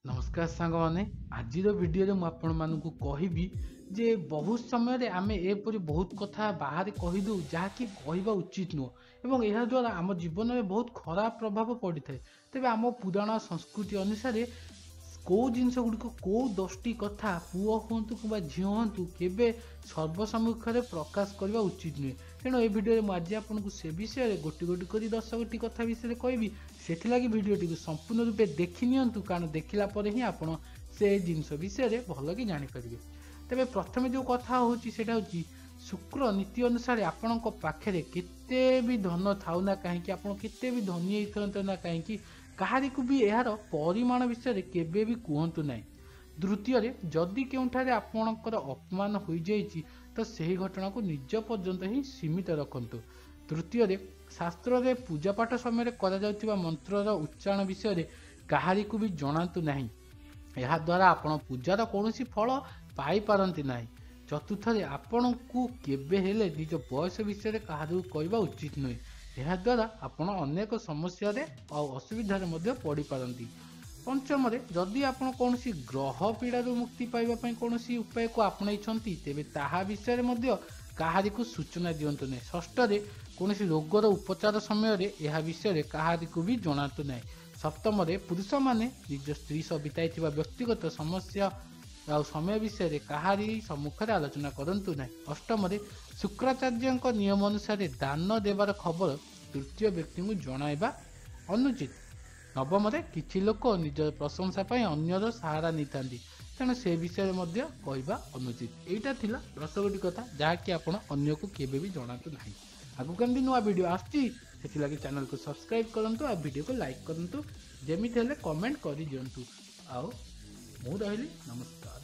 नमस्कार सांग माने आज भिडियो मुझे आपण मानक कहबी जे बहुत समय आम एपरी बहुत कथा बाहर कहीदू जहाँकि कहवा उचित नुह और यह द्वारा आम जीवन में बहुत खराब प्रभाव पड़ी था। तेज आम पुराण संस्कृति अनुसार कौ जिनस गुड़िक कौ 10टी कथा पुओ हूँ कि झील हूँ के सर्वसम्मुख में प्रकाश करने उचित नुहे। तेणु ये भिडियो मुझे आपको से विषय गोटी गोटी कर 10 गोटी कथा विषय कहबी से भिडियो संपूर्ण रूपे देखी नियंतु कारण देखला पर ही आप से जिनस विषय भल कि जापर। तेरे प्रथम जो कथा हूँ शुक्र नीति अनुसार आपण पाखे केते भी धन थाऊ ना कहीं आप भी धनी होता ना कहीं कहारी को भी यार परिमाण विषय केबे भी कहतु ना। द्वितीय जदि केउठारे आपणकर अपमान हो जाइए तो सही घटना को निज पर्यंत ही सीमित रखंतु। तृतीय शास्त्र रे पूजापाठ समय करा मंत्रर उच्चारण विषय कहारी को भी जनातु नहीं, यह द्वारा आपण पूजार कौन फल पाई पारती ना। चतुर्थ आपण को केबे हेले निज बयस विषय कहारू कहवा उचित नुहे, यह द्वारा आपण अनेक समस्या असुविधा पड़ पारती। पंचम जदि आप कौन ग्रह पीड़ार मुक्ति पाइबा कौन उपाय को आपणाई तेरे ता विषय कहारी को सूचना दिंतु ना। षष्ठ कौन रोगर उपचार समय यह विषय कहारी को भी जनातु ना। सप्तम पुरुष माने निज स्त्री सह बिताई व्यक्तिगत समस्या आ समय विषय कहारी सम्मुख में आलोचना करंतु ना। अष्टम शुक्राचार्य नियम अनुसार दान देवार खबर तृतीय व्यक्ति को जणाइबा अनुचित। नवम किछि लोक निज प्रशंसा अन्यर सहारा नहीं था, तेणु से विषय कहवा अनुचित। यहाँ थिला 10 गोटी कथा जहाँकि आपण अन्य को केबे भी जनातु ना। आगु केमती नुआ वीडियो आसुची से चैनल को सब्सक्राइब करंतु आ वीडियो को लाइक करंतु, जेमिति हेले कमेंट करि दियंतु। आउ मु रहिली नमस्कार।